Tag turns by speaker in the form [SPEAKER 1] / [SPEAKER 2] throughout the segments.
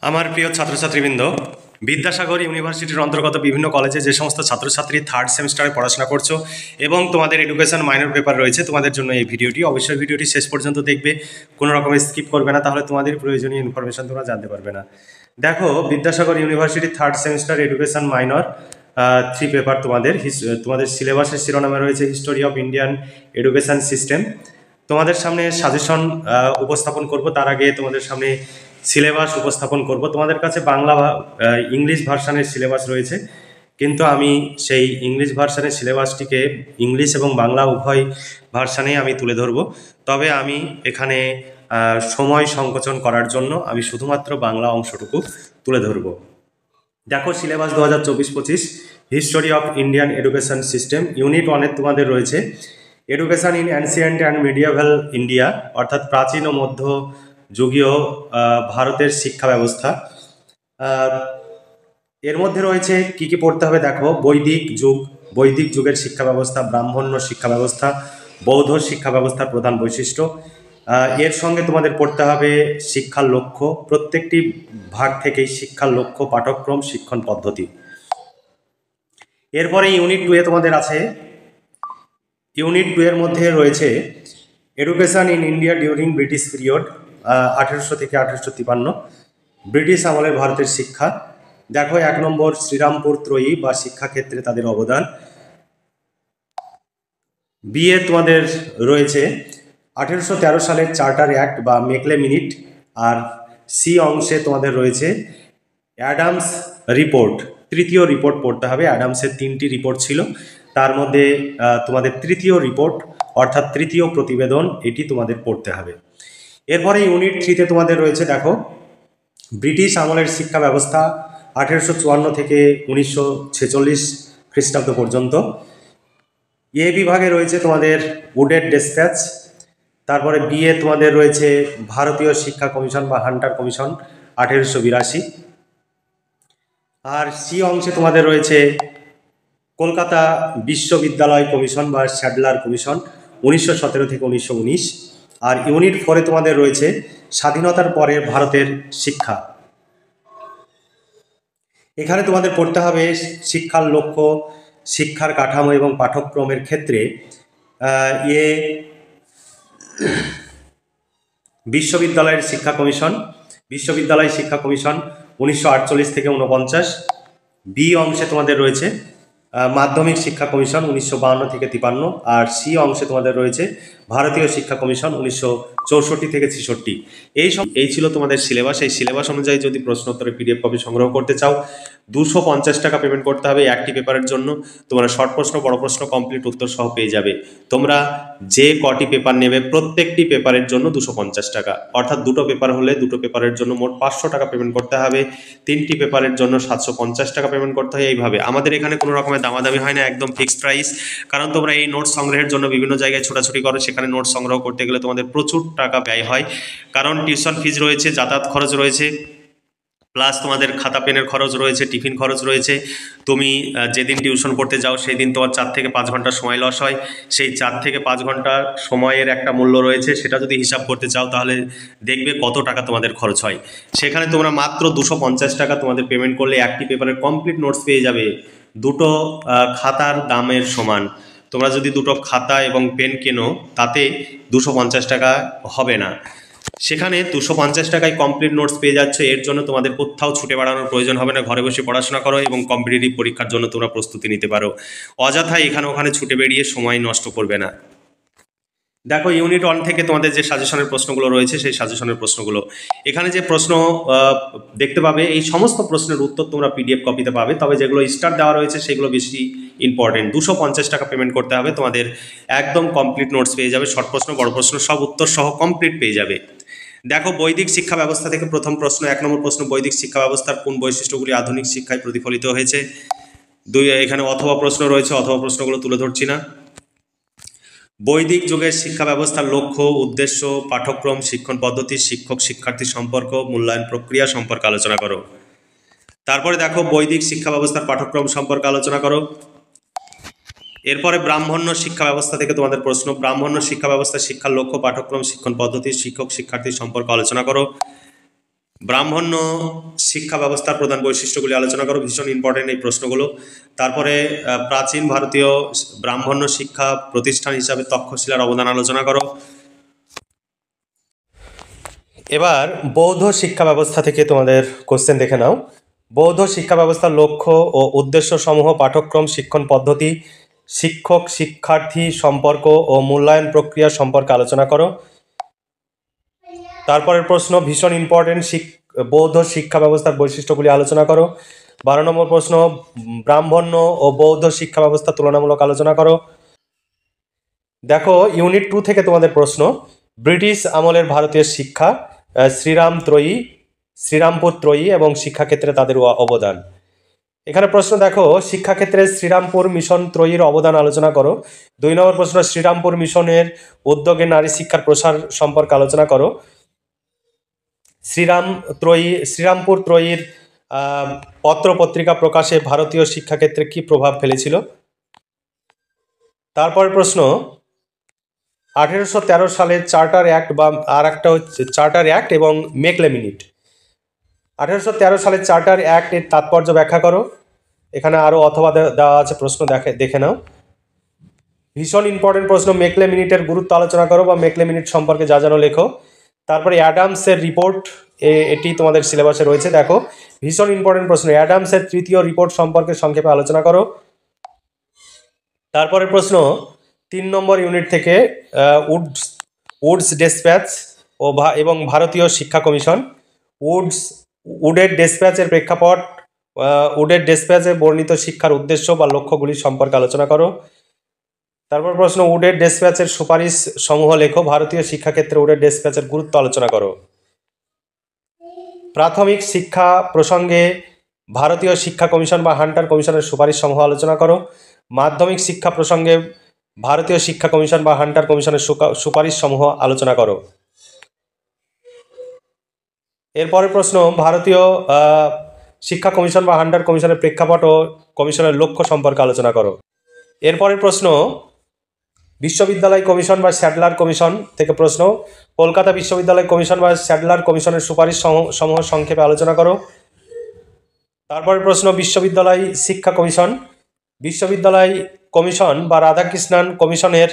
[SPEAKER 1] আমার প্রিয় ছাত্রছাত্রীবৃন্দ, বিদ্যাসাগর ইউনিভার্সিটির অন্তর্গত বিভিন্ন কলেজে যে সমস্ত ছাত্রছাত্রী থার্ড সেমিস্টারে পড়াশোনা করছো এবং তোমাদের এডুকেশন মাইনর পেপার রয়েছে, তোমাদের জন্য এই ভিডিওটি অবশ্যই ভিডিওটি শেষ পর্যন্ত দেখবে, কোনো রকমের স্কিপ করবে না, তাহলে তোমাদের প্রয়োজনীয় ইনফরমেশন তোমরা জানতে পারবে না। দেখো, Vidyasagar university third semester education minor 3 paper তোমাদের সিলেবাসের শিরোনামে রয়েছে history of Indian education system. তোমাদের সামনে সাজেশন উপস্থাপন করব, তার আগে তোমাদের সামনে সিলেবাস উপস্থাপন করব। তোমাদের কাছে বাংলা ইংলিশ ভার্সানের সিলেবাস রয়েছে, কিন্তু আমি সেই ইংলিশ ভার্সানের সিলেবাসটিকে ইংলিশ এবং বাংলা উভয় ভার্সানেই আমি তুলে ধরব। তবে আমি এখানে সময় সংকোচন করার জন্য আমি শুধুমাত্র বাংলা অংশটুকু তুলে ধরব। দেখো, syllabus 2024-25 history of Indian education system unit 1 তোমাদের রয়েছে education in ancient and medieval India, অর্থাৎ প্রাচীন ও মধ্যযুগীয় ভারতের শিক্ষা ব্যবস্থা। এর মধ্যে রয়েছে কি কি পড়তে হবে দেখো: বৈদিক যুগের শিক্ষা ব্যবস্থা, ব্রাহ্মণ্য শিক্ষা ব্যবস্থা, বৌদ্ধ শিক্ষা ব্যবস্থার প্রধান বৈশিষ্ট্য। এর সঙ্গে তোমাদের পড়তে হবে শিক্ষার লক্ষ্য, প্রত্যেকটি ভাগ থেকেই শিক্ষার লক্ষ্য, পাঠ্যক্রম, শিক্ষণ পদ্ধতি। এরপরে ইউনিট 2 তোমাদের আছে। ইউনিট 2 এর মধ্যে রয়েছে education in India during British period, 1800 থেকে 1853, ব্রিটিশ আমলের ভারতের শিক্ষা। দেখো, 1 নম্বর শ্রীরামপুর ত্রয়ী বা শিক্ষাক্ষেত্রে তাদের অবদান। বিয়ে তোমাদের রয়েছে 1813 সালের চার্টার অ্যাক্ট বা মেকলে মিনিট। আর সি অংশে তোমাদের রয়েছে অ্যাডামস রিপোর্ট, তৃতীয় রিপোর্ট পড়তে হবে। অ্যাডামসের 3টি রিপোর্ট ছিল, তার মধ্যে তোমাদের তৃতীয় রিপোর্ট অর্থাৎ তৃতীয় প্রতিবেদন, এটি তোমাদের পড়তে হবে। এরপরে ইউনিট 3 তোমাদের রয়েছে দেখো ব্রিটিশ আমলের শিক্ষা ব্যবস্থা 1854 থেকে 1946 খ্রিস্টাব্দ পর্যন্ত। এ বিভাগে রয়েছে তোমাদের উডেড ডেসপ্যাচ। তারপরে বিয়ে তোমাদের রয়েছে ভারতীয় শিক্ষা কমিশন বা হান্টার কমিশন 1882। আর সি অংশে তোমাদের রয়েছে কলকাতা বিশ্ববিদ্যালয় কমিশন বা স্যাডলার কমিশন 1917 থেকে 1919। আর ইউনিট 4 তোমাদের রয়েছে স্বাধীনতার পরে ভারতের শিক্ষা। এখানে তোমাদের পড়তে হবে শিক্ষার লক্ষ্য, শিক্ষার কাঠামো এবং পাঠ্যক্রমের ক্ষেত্রে বিশ্ববিদ্যালয় শিক্ষা কমিশন 1948 থেকে 49। বি অংশে তোমাদের রয়েছে মাধ্যমিক শিক্ষা কমিশন 1952 থেকে 53। আর সি অংশে তোমাদের রয়েছে ভারতীয় শিক্ষা কমিশন 1964 থেকে 66। এই ছিল তোমাদের সিলেবাস। এই সিলেবাস অনুযায়ী যদি প্রশ্নোত্তরের PDF কপি সংগ্রহ করতে চাও 250 টাকা পেমেন্ট করতে হবে একটি পেপারের জন্য। তোমরা শর্ট প্রশ্ন, বড় প্রশ্ন, কমপ্লিট উত্তর সহ পেয়ে যাবে। তোমরা যে কটি পেপার নেবে প্রত্যেকটি পেপারের জন্য 250 টাকা, অর্থাৎ দুটো পেপার হলে দুটো পেপারের জন্য মোট 500 টাকা পেমেন্ট করতে হবে। 3টি পেপারের জন্য 750 টাকা পেমেন্ট করতে হয়। এইভাবে আমাদের এখানে কোনো রকমের দামাদামি হয় না, একদম ফিক্সড প্রাইস। কারণ তোমরা এই নোটস সংগ্রহের জন্য বিভিন্ন জায়গায় ছোটাছুটি করো, সেখানে নোটস সংগ্রহ করতে গেলে তোমাদের প্রচুর টাকা ব্যয় হয়। কারণ টিউশন ফিজ রয়েছে, যাতায়াত খরচ রয়েছে, প্লাস তোমাদের খাতা পেনের খরচ রয়েছে, টিফিন খরচ রয়েছে। তুমি যেদিন টিউশন পড়তে যাও সেই দিন তোমার 4 থেকে 5 ঘন্টা সময় লস হয়। সেই 4 থেকে 5 ঘন্টা সময়ের একটা মূল্য রয়েছে, সেটা যদি হিসাব করতে চাও তাহলে দেখবে কত টাকা তোমাদের খরচ হয়। সেখানে তোমরা মাত্র 250 টাকা তোমাদের পেমেন্ট করলে একটি পেপারের কমপ্লিট নোটস পেয়ে যাবে, দুটো খাতার দামের সমান। তোমরা যদি দুটো খাতা এবং পেন কেনো তাতে 250 টাকা হবে না, সেখানে 250 টাকায় কমপ্লিট নোটস পেয়ে যাচ্ছে। এর জন্য তোমাদের কোথাও ছুটে বেড়ানোর প্রয়োজন হবে না, ঘরে বসে পড়াশোনা করো এবং কম্পিটিটিভ পরীক্ষার জন্য তোমরা প্রস্তুতি নিতে পারো। অযথায় এখানে ওখানে ছুটে বেরিয়ে সময় নষ্ট করবে না। দেখো, ইউনিট 1 থেকে তোমাদের যে সাজেশনের প্রশ্নগুলো রয়েছে সেই সাজেশনের প্রশ্নগুলো এখানে যে প্রশ্ন দেখতে পাবে, এই সমস্ত প্রশ্নের উত্তর তোমরা PDF কপিতে পাবে। তবে যেগুলো স্টার দেওয়া রয়েছে সেগুলো বেশি ইম্পর্টেন্ট। 250 টাকা পেমেন্ট করতে হবে, তোমাদের একদম কমপ্লিট নোটস পেয়ে যাবে, শর্ট প্রশ্ন, বড় প্রশ্ন সব উত্তর সহ কমপ্লিট পেয়ে যাবে। দেখো, বৈদিক শিক্ষা ব্যবস্থা থেকে প্রথম প্রশ্ন, 1 নম্বর প্রশ্ন, বৈদিক শিক্ষা ব্যবস্থার কোন বৈশিষ্ট্যগুলি আধুনিক শিক্ষায় প্রতিফলিত হয়েছে? এখানে অথবা প্রশ্ন রয়েছে, অথবা প্রশ্নগুলো তুলে ধরছি না। বৈদিক যুগের শিক্ষা ব্যবস্থার লক্ষ্য, উদ্দেশ্য, পাঠ্যক্রম, শিক্ষণ পদ্ধতি, শিক্ষক শিক্ষার্থী সম্পর্ক, মূল্যায়ন প্রক্রিয়া সম্পর্কে আলোচনা করো। তারপরে দেখো, বৈদিক শিক্ষা ব্যবস্থার পাঠ্যক্রম সম্পর্কে আলোচনা করো। এরপরে ব্রাহ্মণ্য শিক্ষা ব্যবস্থা থেকে তোমাদের প্রশ্ন, ব্রাহ্মণ্য শিক্ষা ব্যবস্থা শিক্ষার লক্ষ্য, পাঠ্যক্রম, শিক্ষণ পদ্ধতি, শিক্ষক শিক্ষার্থী সম্পর্কে আলোচনা করো। ব্রাহ্মণ্য শিক্ষা ব্যবস্থার প্রধান বৈশিষ্ট্যগুলি আলোচনা করো, ভীষণ ইম্পর্টেন্ট এই প্রশ্নগুলো। তারপরে প্রাচীন ভারতীয় ব্রাহ্মণ্য শিক্ষা প্রতিষ্ঠান হিসাবে তক্ষশিলার অবদান আলোচনা করো। এবার বৌদ্ধ শিক্ষা ব্যবস্থা থেকে তোমাদের কোশ্চেন দেখে নাও। বৌদ্ধ শিক্ষা ব্যবস্থার লক্ষ্য ও উদ্দেশ্য সমূহ, পাঠ্যক্রম, শিক্ষণ পদ্ধতি, শিক্ষক শিক্ষার্থী সম্পর্ক ও মূল্যায়ন প্রক্রিয়া সম্পর্কে আলোচনা করো। তারপরের প্রশ্ন ভীষণ ইম্পর্টেন্ট, বৌদ্ধ শিক্ষা ব্যবস্থার বৈশিষ্ট্যগুলি আলোচনা করো। 12 নম্বর প্রশ্ন ব্রাহ্মণ্য ও বৌদ্ধ শিক্ষা ব্যবস্থা তুলনামূলক আলোচনা করো। দেখো ইউনিট 2 থেকে তোমাদের প্রশ্ন, ব্রিটিশ আমলের ভারতীয় শিক্ষা, শ্রীরামপুর ত্রয়ী এবং শিক্ষাক্ষেত্রে তাদের অবদান। এখানে প্রশ্ন দেখো, শিক্ষাক্ষেত্রে শ্রীরামপুর মিশন ত্রয়ীর অবদান আলোচনা করো। 2 নম্বর প্রশ্ন, শ্রীরামপুর মিশনের উদ্যোগে নারী শিক্ষার প্রসার সম্পর্কে আলোচনা করো। শ্রীরামপুর ত্রয়ীর পত্র পত্রিকা প্রকাশে ভারতীয় শিক্ষাক্ষেত্রে কি প্রভাব ফেলেছিল। তারপরের প্রশ্ন, 1813 সালে চার্টার অ্যাক্ট বা আর একটা হচ্ছে চার্টার অ্যাক্ট এবং মেকলে মিনিট। 1813 সালে চার্টার অ্যাক্টের তাৎপর্য ব্যাখ্যা করো। এখানে আরও অথবা দেওয়া আছে, প্রশ্ন দেখে নাও। ভীষণ ইম্পর্টেন্ট প্রশ্ন, মেকলে মিনিটের গুরুত্ব আলোচনা করো বা মেকলে মিনিট সম্পর্কে যা জানো লেখো। তারপরে অ্যাডামসের রিপোর্ট, এটি তোমাদের সিলেবাসে রয়েছে। দেখো ভীষণ ইম্পর্টেন্ট প্রশ্ন, অ্যাডামসের তৃতীয় রিপোর্ট সম্পর্কে সংক্ষেপে আলোচনা করো। তারপরের প্রশ্ন 3 নম্বর ইউনিট থেকে উডস ডেসপ্যাচ এবং ভারতীয় শিক্ষা কমিশন। উডের ডেসপ্যাচের প্রেক্ষাপট, উডের ডেসপ্যাচে বর্ণিত শিক্ষার উদ্দেশ্য বা লক্ষ্যগুলি সম্পর্কে আলোচনা করো। তারপর প্রশ্ন, উডের ডেসপ্যাচের সুপারিশ সমূহ লেখো। ভারতীয় শিক্ষাক্ষেত্রে উডের ডেসপ্যাচের গুরুত্ব আলোচনা করো। প্রাথমিক শিক্ষা প্রসঙ্গে ভারতীয় শিক্ষা কমিশন বা হান্টার কমিশনের সুপারিশ সমূহ আলোচনা করো। মাধ্যমিক শিক্ষা প্রসঙ্গে ভারতীয় শিক্ষা কমিশন বা হান্টার কমিশনের সুপারিশ সমূহ আলোচনা করো। এরপরের প্রশ্ন, ভারতীয় শিক্ষা কমিশন বা হান্টার কমিশনের প্রেক্ষাপট ও কমিশনের লক্ষ্য সম্পর্কে আলোচনা করো। এরপরের প্রশ্ন, বিশ্ববিদ্যালয় কমিশন বা স্যাডলার কমিশন থেকে প্রশ্ন, কলকাতা বিশ্ববিদ্যালয় কমিশন বা স্যাডলার কমিশনের সুপারিশ সমূহ সংক্ষেপে আলোচনা করো। তারপরের প্রশ্ন, বিশ্ববিদ্যালয় শিক্ষা কমিশন। বিশ্ববিদ্যালয় কমিশন বা রাধাকৃষ্ণন কমিশনের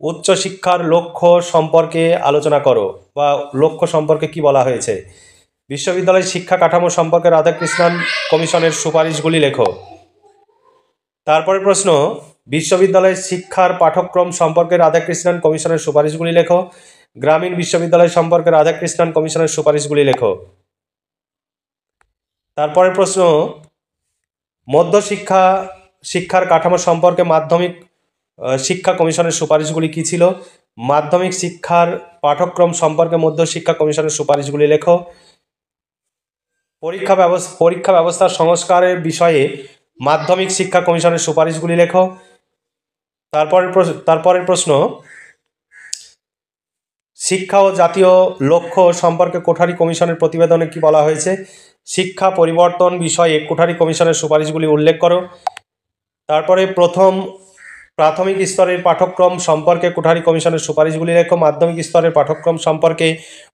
[SPEAKER 1] উচ্চশিক্ষার লক্ষ্য সম্পর্কে আলোচনা করো বা লক্ষ্য সম্পর্কে কি বলা হয়েছে। বিশ্ববিদ্যালয় শিক্ষা কাঠামো সম্পর্কে রাধাকৃষ্ণন কমিশনের সুপারিশগুলি লেখো। তারপরে প্রশ্ন, বিশ্ববিদ্যালয়ের শিক্ষার পাঠ্যক্রম সম্পর্কে রাধাকৃষ্ণন কমিশনের সুপারিশগুলি লেখো। গ্রামীণ বিশ্ববিদ্যালয় সম্পর্কে রাধাকৃষ্ণন কমিশনের সুপারিশগুলি লেখো। তারপরের প্রশ্ন, শিক্ষার কাঠামো সম্পর্কে মাধ্যমিক শিক্ষা কমিশনের সুপারিশগুলি কী ছিল। মাধ্যমিক শিক্ষার পাঠ্যক্রম সম্পর্কে মধ্যশিক্ষা কমিশনের সুপারিশগুলি লেখো। পরীক্ষা ব্যবস্থার সংস্কারের বিষয়ে মাধ্যমিক শিক্ষা কমিশনের সুপারিশগুলি লেখো। তারপরের প্রশ্ন, শিক্ষা ও জাতীয় লক্ষ্য সম্পর্কে কোঠারি কমিশনের প্রতিবেদনে কি বলা হয়েছে। শিক্ষা পরিবর্তন বিষয়ে কোঠারি কমিশনের সুপারিশগুলি উল্লেখ করো। তারপরে প্রাথমিক স্তরের পাঠ্যক্রম সম্পর্কে কোঠারি কমিশনের সুপারিশগুলি লেখো। মাধ্যমিক স্তরের পাঠ্যক্রম সম্পর্কে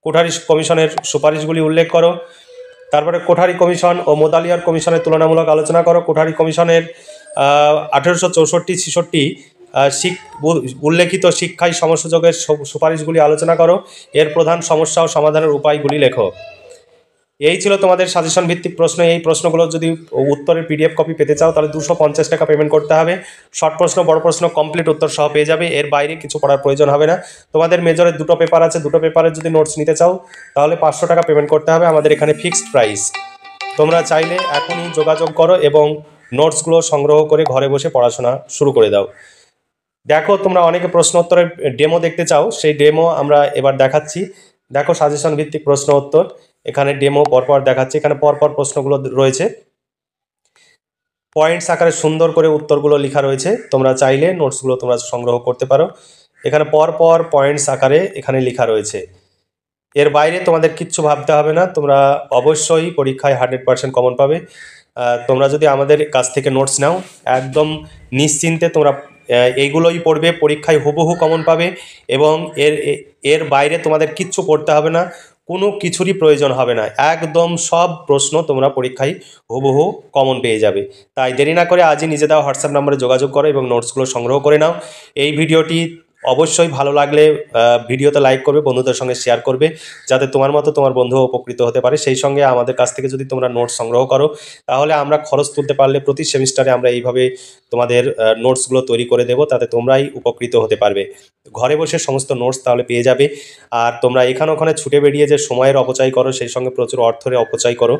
[SPEAKER 1] কোঠারি কমিশনের সুপারিশগুলি উল্লেখ করো। তারপরে কোঠারি কমিশন ও মোদালিয়ার কমিশনের তুলনামূলক আলোচনা করো। কোঠারি কমিশনের 1864-66 উল্লেখিত শিক্ষায় সমসুযোগের সুপারিশগুলি আলোচনা করো। এর প্রধান সমস্যা ও সমাধানের উপায়গুলি লেখো। এই ছিল তোমাদের সাজেশন ভিত্তিক প্রশ্ন। এই প্রশ্নগুলো যদি উত্তরের পিডিএফ কপি পেতে চাও তাহলে 250 টাকা পেমেন্ট করতে হবে। শর্ট প্রশ্ন, বড় প্রশ্ন কমপ্লিট উত্তর সহ পেয়ে যাবে। এর বাইরে কিছু পড়ার প্রয়োজন হবে না। তোমাদের মেজরের 2টো পেপার আছে, 2টো পেপারের যদি নোটস নিতে চাও তাহলে 500 টাকা পেমেন্ট করতে হবে। আমাদের এখানে ফিক্সড প্রাইস। তোমরা চাইলে এখনই যোগাযোগ করো এবং নোটসগুলো সংগ্রহ করে ঘরে বসে পড়াশোনা শুরু করে দাও। দেখো তোমরা অনেকে প্রশ্ন উত্তরের ডেমো দেখতে চাও, সেই ডেমো আমরা এবার দেখাচ্ছি। দেখো সাজেশন ভিত্তিক প্রশ্ন উত্তর, এখানে ডেমো পরপর দেখাচ্ছি। এখানে পরপর প্রশ্নগুলো রয়েছে, পয়েন্টস আকারে সুন্দর করে উত্তরগুলো লেখা রয়েছে। তোমরা চাইলে নোটসগুলো তোমরা সংগ্রহ করতে পারো। এখানে পরপর পয়েন্টস আকারে এখানে লেখা রয়েছে। এর বাইরে তোমাদের কিচ্ছু ভাবতে হবে না। তোমরা অবশ্যই পরীক্ষায় 100% কমন পাবে। তোমরা যদি আমাদের কাছ থেকে নোটস নাও একদম নিশ্চিন্তে তোমরা এইগুলোই পড়বে, পরীক্ষায় হুবহু কমন পাবে এবং এর বাইরে তোমাদের কিচ্ছু পড়তে হবে না। কোনো কিছুরই প্রয়োজন হবে না, একদম সব প্রশ্ন তোমরা পরীক্ষায় হুবহু কমন পেয়ে যাবে। তাই দেরি না করে আজই নিজে দেওয়া হোয়াটসঅ্যাপ নম্বরে যোগাযোগ করো এবং নোটসগুলো সংগ্রহ করে নাও। এই ভিডিওটি অবশ্যই ভালো লাগলে ভিডিওতে লাইক করবে, বন্ধুদের সঙ্গে শেয়ার করবে, যাতে তোমার মতো তোমার বন্ধু উপকৃত হতে পারে। সেই সঙ্গে আমাদের কাছ থেকে যদি তোমরা নোটস সংগ্রহ করো, তাহলে আমরা খরচ তুলতে পারলে প্রতি সেমিস্টারে আমরা এইভাবে তোমাদের নোটসগুলো তৈরি করে দেবো, তাতে তোমরাই উপকৃত হতে পারবে। ঘরে বসে সমস্ত নোটস তাহলে পেয়ে যাবে। আর তোমরা এখানে ওখানে ছুটে বেরিয়ে যে সময়ের অপচয় করো, সেই সঙ্গে প্রচুর অর্থের অপচয় করো,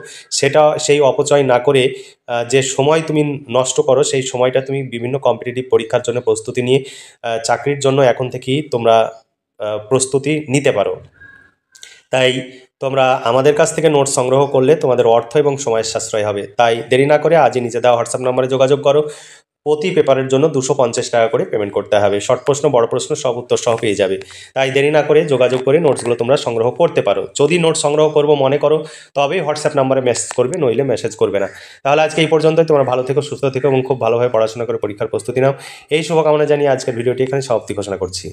[SPEAKER 1] সেই অপচয় না করে যে সময় তুমি নষ্ট করো, সেই সময়টা তুমি বিভিন্ন কম্পিটিটিভ পরীক্ষার জন্য প্রস্তুতি নিয়ে চাকরির জন্য এখন থেকেই তোমরা প্রস্তুতি নিতে পারো। তাই তোমরা আমাদের কাছ থেকে নোটস সংগ্রহ করলে তোমাদের অর্থ এবং সময়ের সাশ্রয় হবে। তাই দেরি না করে আজই নিচে দেওয়া হোয়াটসঅ্যাপ নম্বরে যোগাযোগ করো। প্রতি পেপারের জন্য 250 টাকা করে পেমেন্ট করতে হবে। শর্ট প্রশ্ন, বড় প্রশ্ন সব উত্তর সহ পেয়ে যাবে। তাই দেরি না করে যোগাযোগ করে নোটসগুলো তোমরা সংগ্রহ করতে পারো। যদি নোটস সংগ্রহ করবো মনে করো, তবেই হোয়াটসঅ্যাপ নাম্বারে মেসেজ করবে, নইলে মেসেজ করবে না। তাহলে আজকে এই পর্যন্তই। তোমরা ভালো থেকো, সুস্থ থেকো এবং খুব ভালোভাবে পড়াশোনা করে পরীক্ষার প্রস্তুতি নাও। এই শুভকামনা জানিয়ে আজকের ভিডিওটি এখানে সমাপ্তি ঘোষণা করছি।